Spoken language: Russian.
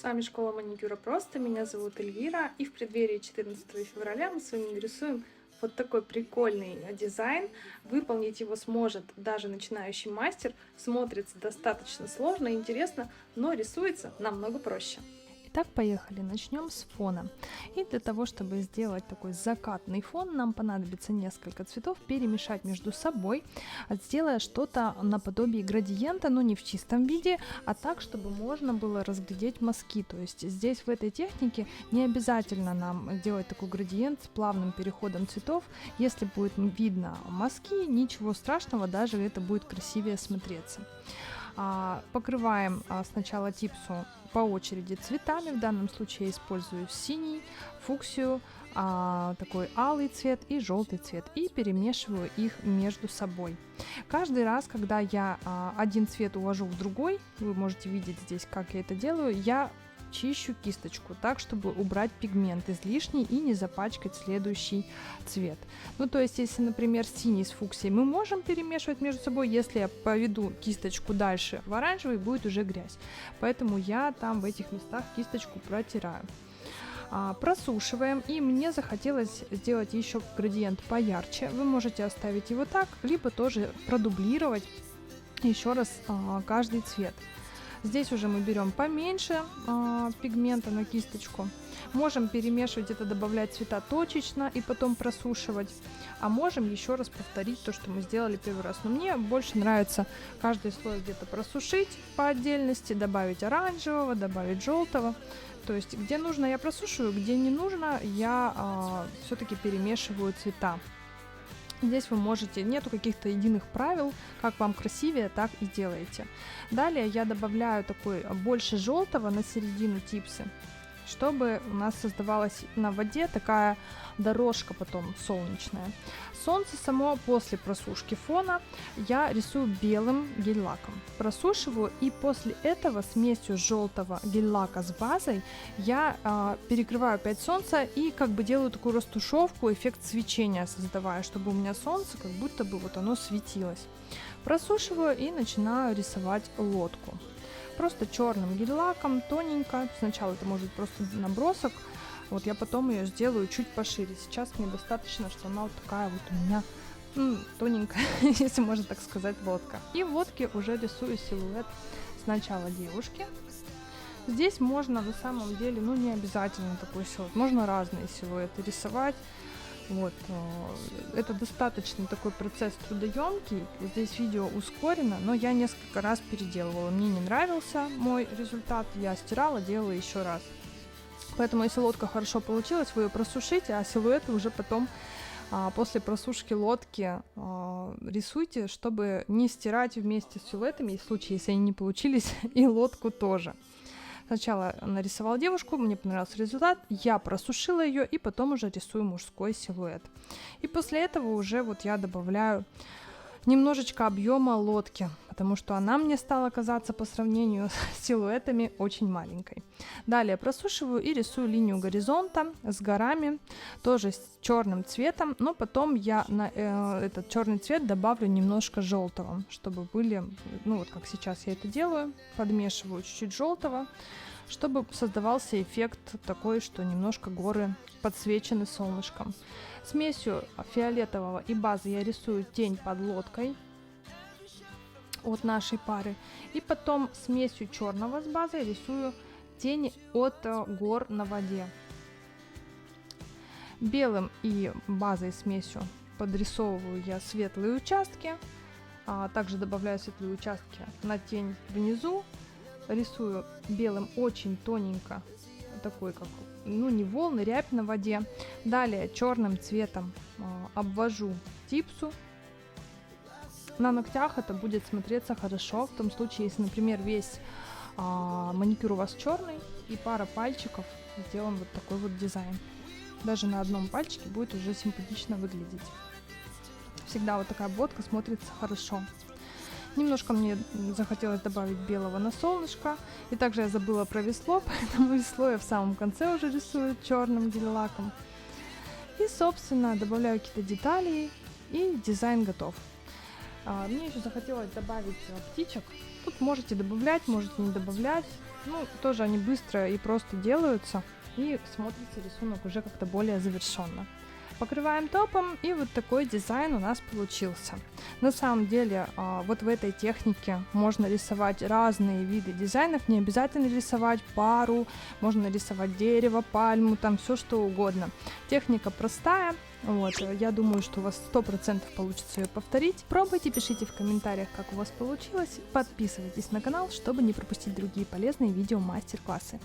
С вами школа маникюра просто, меня зовут Эльвира, и в преддверии 14 февраля мы с вами нарисуем вот такой прикольный дизайн. Выполнить его сможет даже начинающий мастер, смотрится достаточно сложно и интересно, но рисуется намного проще. Итак, поехали. Начнем с фона. И для того, чтобы сделать такой закатный фон, нам понадобится несколько цветов, перемешать между собой, сделая что-то наподобие градиента, но не в чистом виде, а так, чтобы можно было разглядеть мазки. То есть здесь в этой технике не обязательно нам делать такой градиент с плавным переходом цветов. Если будет видно мазки, ничего страшного, даже это будет красивее смотреться. Покрываем сначала типсу по очереди цветами. В данном случае я использую синий, фуксию, такой алый цвет и желтый цвет, и перемешиваю их между собой. Каждый раз, когда я один цвет увожу в другой, вы можете видеть здесь, как я это делаю, я чищу кисточку так, чтобы убрать пигмент излишний и не запачкать следующий цвет. Ну, то есть, если, например, синий с фуксией мы можем перемешивать между собой, если я поведу кисточку дальше в оранжевый, будет уже грязь. Поэтому я там в этих местах кисточку протираю. Просушиваем, и мне захотелось сделать еще градиент поярче. Вы можете оставить его так, либо тоже продублировать еще раз каждый цвет. Здесь уже мы берем поменьше пигмента на кисточку. Можем перемешивать это, добавлять цвета точечно и потом просушивать. А можем еще раз повторить то, что мы сделали первый раз. Но мне больше нравится каждый слой где-то просушить по отдельности, добавить оранжевого, добавить желтого. То есть где нужно, я просушиваю, где не нужно, я все-таки перемешиваю цвета. Здесь вы можете, нету каких-то единых правил, как вам красивее, так и делаете. Далее я добавляю такой больше желтого на середину типсы, чтобы у нас создавалась на воде такая дорожка потом солнечная. Солнце само после просушки фона я рисую белым гель-лаком. Просушиваю, и после этого смесью желтого гель-лака с базой я перекрываю опять солнце и как бы делаю такую растушевку, эффект свечения создавая, чтобы у меня солнце как будто бы вот оно светилось. Просушиваю и начинаю рисовать лодку. Просто черным гель-лаком, тоненько. Сначала это может быть просто набросок. Вот я потом ее сделаю чуть пошире. Сейчас мне достаточно, что она вот такая вот у меня тоненькая, если можно так сказать, лодка. И в лодке уже рисую силуэт сначала девушки. Здесь можно на самом деле, не обязательно такой силуэт. Можно разные силуэты рисовать. Вот, это достаточно такой процесс трудоемкий. Здесь видео ускорено, но я несколько раз переделывала. Мне не нравился мой результат, я стирала, делала еще раз. Поэтому, если лодка хорошо получилась, вы ее просушите, а силуэты уже потом после просушки лодки рисуйте, чтобы не стирать вместе с силуэтами, в случае, если они не получились, и лодку тоже. Сначала нарисовала девушку, мне понравился результат, я просушила ее и потом уже рисую мужской силуэт. И после этого уже вот я добавляю немножечко объема лодки, потому что она мне стала казаться по сравнению с силуэтами очень маленькой. Далее просушиваю и рисую линию горизонта с горами, тоже с черным цветом, но потом я на этот черный цвет добавлю немножко желтого, чтобы были, вот как сейчас я это делаю, подмешиваю чуть-чуть желтого, чтобы создавался эффект такой, что немножко горы подсвечены солнышком. Смесью фиолетового и базы я рисую тень под лодкой от нашей пары. И потом смесью черного с базой рисую тени от гор на воде. Белым и базой смесью подрисовываю я светлые участки. Также добавляю светлые участки на тень внизу. Рисую белым очень тоненько, такой как, не волны, рябь на воде. Далее черным цветом обвожу типсу. На ногтях это будет смотреться хорошо, в том случае, если, например, весь маникюр у вас черный и пара пальчиков, сделан вот такой вот дизайн. Даже на одном пальчике будет уже симпатично выглядеть. Всегда вот такая обводка смотрится хорошо. Немножко мне захотелось добавить белого на солнышко. И также я забыла про весло, поэтому весло я в самом конце уже рисую черным гель-лаком. И, собственно, добавляю какие-то детали, и дизайн готов. Мне еще захотелось добавить птичек. Тут можете добавлять, можете не добавлять. Ну, тоже они быстро и просто делаются, и смотрится рисунок уже как-то более завершенно. Покрываем топом, и вот такой дизайн у нас получился. На самом деле, вот в этой технике можно рисовать разные виды дизайнов, не обязательно рисовать пару, можно рисовать дерево, пальму, там все что угодно. Техника простая, вот, я думаю, что у вас 100% получится ее повторить. Пробуйте, пишите в комментариях, как у вас получилось, подписывайтесь на канал, чтобы не пропустить другие полезные видео мастер-классы.